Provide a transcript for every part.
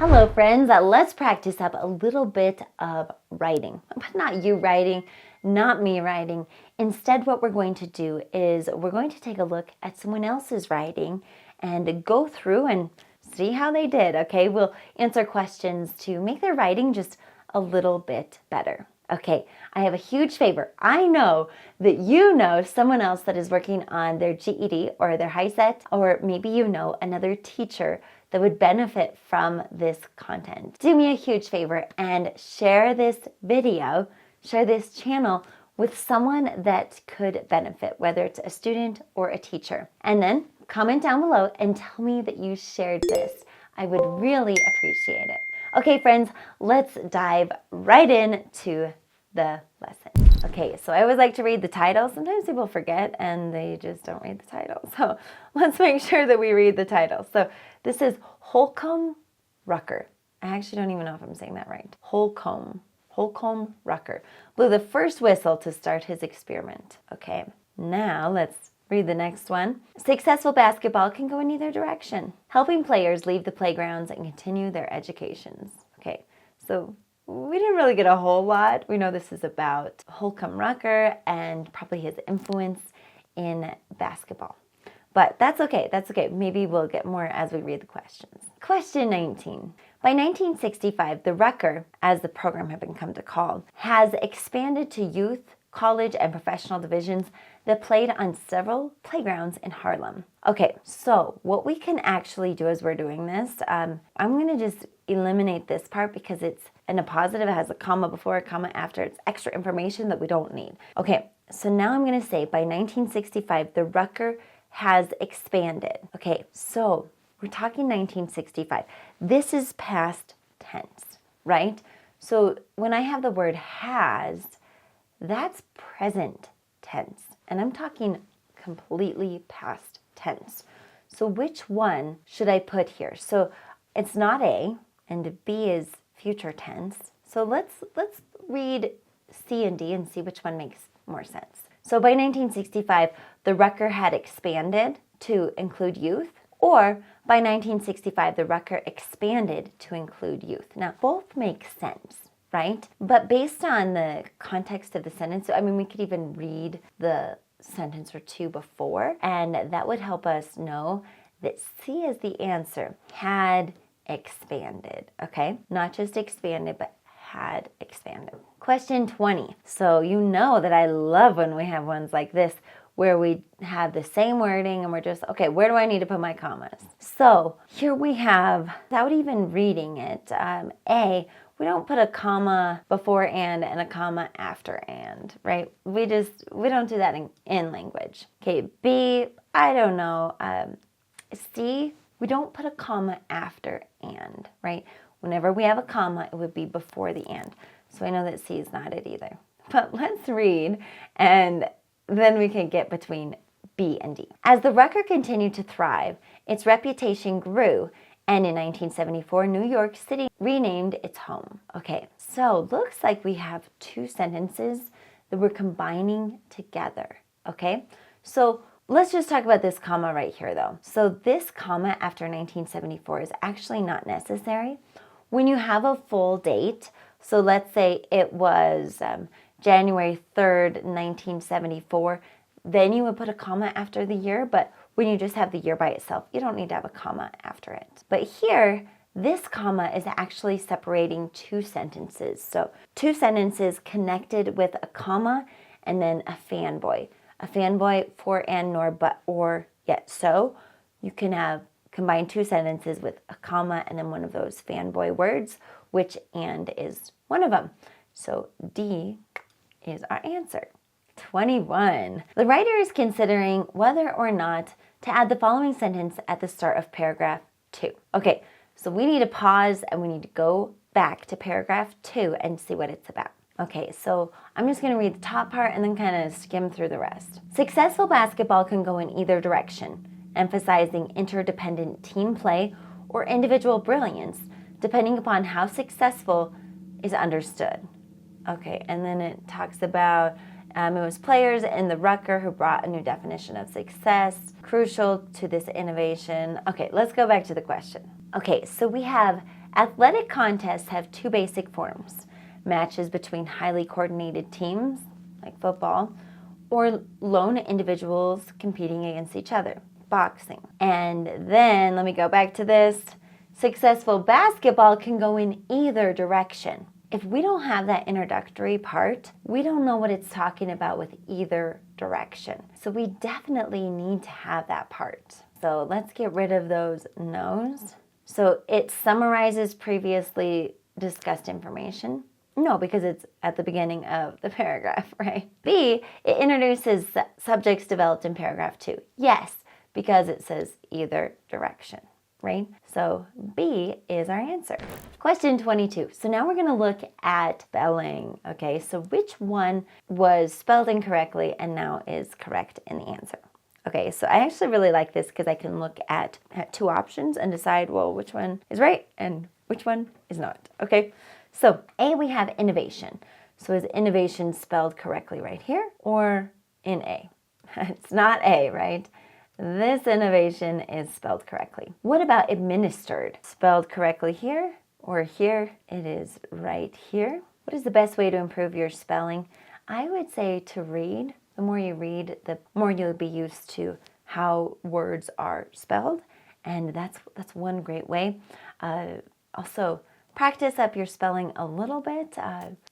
Hello friends, let's practice up a little bit of writing, but not you writing, not me writing. Instead, what we're going to do is we're going to take a look at someone else's writing and go through and see how they did, okay? We'll answer questions to make their writing just a little bit better. Okay, I have a huge favor. I know that you know someone else that is working on their GED or their HiSET, or maybe you know another teacher that would benefit from this content. Do me a huge favor and share this video, share this channel with someone that could benefit, whether it's a student or a teacher. And then comment down below and tell me that you shared this. I would really appreciate it. Okay, friends, let's dive right into the lesson. Okay, so I always like to read the title. Sometimes people forget and they just don't read the title. So let's make sure that we read the title. So this is Holcomb Rucker. I actually don't even know if I'm saying that right. Holcomb Rucker blew the first whistle to start his experiment. Okay, now let's read the next one. Successful basketball can go in either direction, helping players leave the playgrounds and continue their educations. Okay, so we didn't really get a whole lot. We know this is about Holcomb Rucker and probably his influence in basketball. But that's okay, that's okay. Maybe we'll get more as we read the questions. Question 19. By 1965, the Rucker, as the program had become called, has expanded to youth, college, and professional divisions that played on several playgrounds in Harlem. Okay, so what we can actually do as we're doing this, I'm gonna just eliminate this part because it's in a positive, it has a comma before, a comma after. It's extra information that we don't need. Okay, so now I'm gonna say by 1965, the Rucker has expanded. Okay, so we're talking 1965. This is past tense, right? So when I have the word has, that's present tense. And I'm talking completely past tense. So which one should I put here? So it's not A, and B is future tense. So let's read C and D and see which one makes more sense. So by 1965, the Rucker had expanded to include youth, or by 1965, the Rucker expanded to include youth. Now, both make sense, right? But based on the context of the sentence, I mean, we could even read the sentence or two before, and that would help us know that C is the answer. Had expanded, okay? Not just expanded, but had expanded. Question 20. So you know that I love when we have ones like this where we have the same wording and we're just, okay, where do I need to put my commas? So here we have, without even reading it, A, we don't put a comma before and a comma after and, right? We don't do that in language. Okay, B, I don't know. C, we don't put a comma after and, right? Whenever we have a comma, it would be before the and. So I know that C is not it either. But let's read, and then we can get between B and D. As the Rucker continued to thrive, its reputation grew, and in 1974, New York City renamed its home. Okay, so looks like we have two sentences that we're combining together, okay? So let's just talk about this comma right here though. So this comma after 1974 is actually not necessary. When you have a full date, so let's say it was January 3rd, 1974, then you would put a comma after the year, but when you just have the year by itself, you don't need to have a comma after it. But here, this comma is actually separating two sentences. So two sentences connected with a comma and then a fanboy. A fanboy for and nor but or yet so. You can have combine two sentences with a comma and then one of those fanboy words, which and is one of them. So D is our answer. 21. The writer is considering whether or not to add the following sentence at the start of paragraph 2. Okay, so we need to pause and we need to go back to paragraph 2 and see what it's about. Okay, so I'm just going to read the top part and then kind of skim through the rest. Successful basketball can go in either direction, emphasizing interdependent team play or individual brilliance, depending upon how successful is understood. Okay, and then it talks about it was players in the Rucker who brought a new definition of success, crucial to this innovation. Okay, let's go back to the question. Okay, so we have Athletic contests have two basic forms: matches between highly coordinated teams, like football, or lone individuals competing against each other, boxing. And then, let me go back to this. Successful basketball can go in either direction. If we don't have that introductory part, we don't know what it's talking about with either direction. So we definitely need to have that part. So let's get rid of those no's. So it summarizes previously discussed information. No, because it's at the beginning of the paragraph, right? B, it introduces subjects developed in paragraph 2. Yes, because it says either direction, right? So B is our answer. Question 22. So now we're going to look at spelling. Okay, so which one was spelled incorrectly and now is correct in the answer? Okay, so I actually really like this because I can look at two options and decide, well, which one is right and which one is not. Okay, so A, we have innovation. So is innovation spelled correctly right here or in A? It's not A, right? This innovation is spelled correctly. What about administered? Spelled correctly here or here? It is right here. What is the best way to improve your spelling? I would say to read. The more you read, the more you'll be used to how words are spelled, and that's one great way. Also, practice up your spelling a little bit.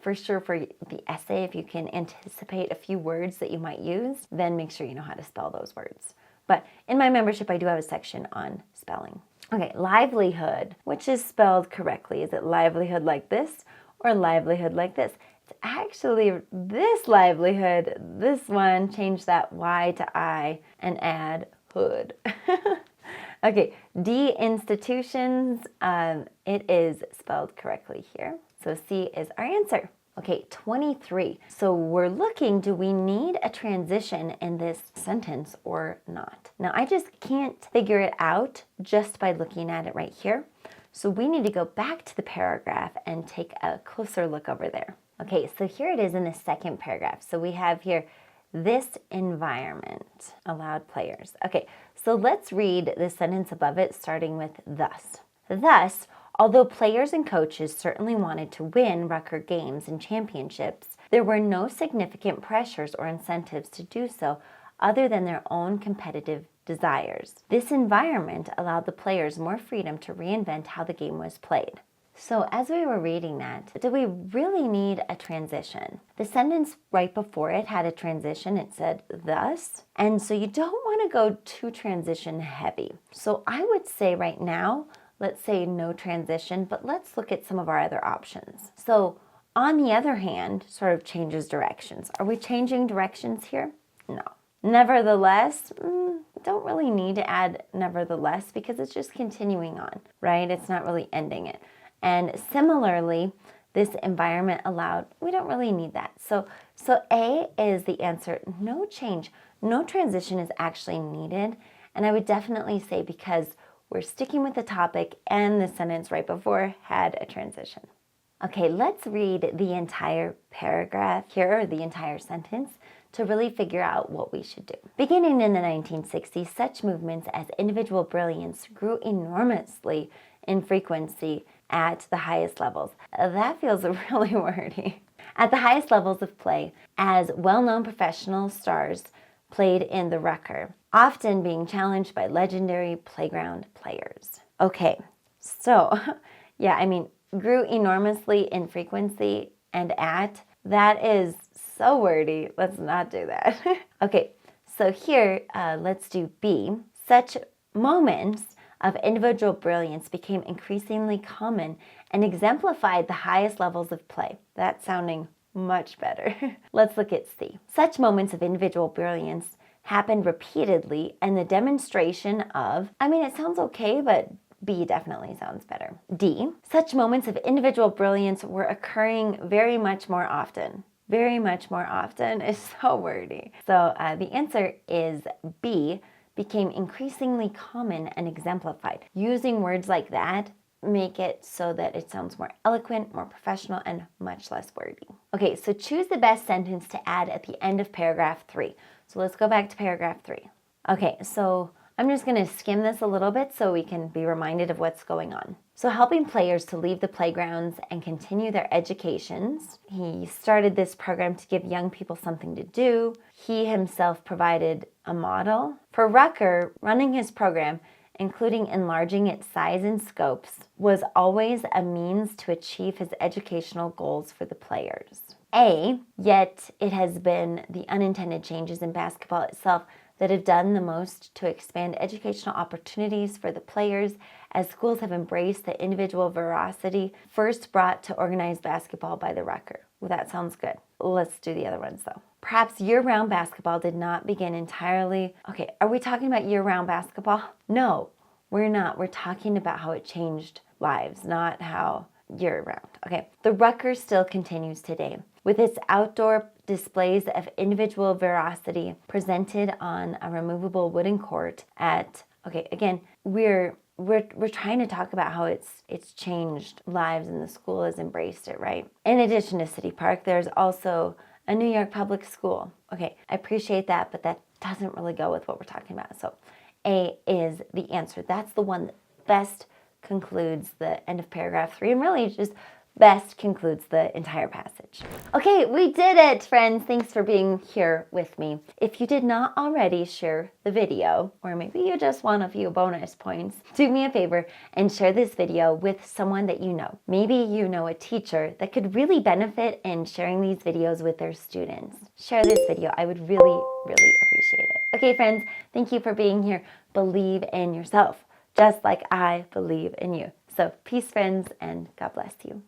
For sure, for the essay, if you can anticipate a few words that you might use, then make sure you know how to spell those words. But in my membership, I do have a section on spelling. Okay, livelihood. Which is spelled correctly? Is it livelihood like this or livelihood like this? It's actually this livelihood. This one, change that Y to I and add hood. Okay, D, institutions. It is spelled correctly here. So C is our answer. Okay, 23. So we're looking, do we need a transition in this sentence or not? Now, I just can't figure it out just by looking at it right here. So we need to go back to the paragraph and take a closer look over there. Okay, so here it is in the second paragraph. So we have here, this environment allowed players. Okay, so let's read the sentence above it, starting with thus. Thus, although players and coaches certainly wanted to win Rucker games and championships, there were no significant pressures or incentives to do so other than their own competitive desires. This environment allowed the players more freedom to reinvent how the game was played. So as we were reading that, do we really need a transition? The sentence right before it had a transition. It said thus. And so you don't want to go too transition heavy. So I would say right now, let's say no transition, but let's look at some of our other options. So on the other hand, sort of changes directions. Are we changing directions here? No. Nevertheless, don't really need to add nevertheless because it's just continuing on, right? It's not really ending it. And similarly, this environment allowed, we don't really need that. So A is the answer. No change, no transition is actually needed. And I would definitely say because we're sticking with the topic and the sentence right before had a transition. Okay, let's read the entire paragraph here, or the entire sentence, to really figure out what we should do. Beginning in the 1960s, such movements as individual brilliance grew enormously in frequency at the highest levels. That feels really wordy. At the highest levels of play, as well-known professional stars played in the Rucker, often being challenged by legendary playground players. Okay, so yeah, I mean, grew enormously in frequency and at, that is so wordy. Let's not do that. Okay, so here, let's do B. Such moments of individual brilliance became increasingly common and exemplified the highest levels of play. That's sounding much better. Let's look at C. Such moments of individual brilliance happened repeatedly, and the demonstration of, I mean, it sounds okay, but B definitely sounds better. D. Such moments of individual brilliance were occurring very much more often. Very much more often is so wordy. So the answer is B, became increasingly common and exemplified. Using words like that make it so that it sounds more eloquent, more professional, and much less wordy. Okay, so choose the best sentence to add at the end of paragraph 3. So let's go back to paragraph 3. Okay, so I'm just going to skim this a little bit so we can be reminded of what's going on. So helping players to leave the playgrounds and continue their educations. He started this program to give young people something to do. He himself provided a model. For Rucker, running his program, including enlarging its size and scopes, was always a means to achieve his educational goals for the players. Yet it has been the unintended changes in basketball itself that have done the most to expand educational opportunities for the players, as schools have embraced the individual veracity first brought to organized basketball by the Rucker. Well, that sounds good. Let's do the other ones though. Perhaps year-round basketball did not begin entirely. Okay, are we talking about year-round basketball? No, we're not. We're talking about how it changed lives, not how year-round. Okay, the Rucker still continues today with its outdoor displays of individual veracity presented on a removable wooden court at, okay, again, we're trying to talk about how it's changed lives and the school has embraced it, right? In addition to City Park, there's also a New York public school. Okay, I appreciate that, but that doesn't really go with what we're talking about. So A is the answer. That's the one that best concludes the end of paragraph 3 and really just best concludes the entire passage. Okay, we did it, friends. Thanks for being here with me. If you did not already share the video, or maybe you just want a few bonus points, do me a favor and share this video with someone that you know. Maybe you know a teacher that could really benefit in sharing these videos with their students. Share this video. I would really, really appreciate it. Okay, friends, thank you for being here. Believe in yourself, just like I believe in you. So peace, friends, and God bless you.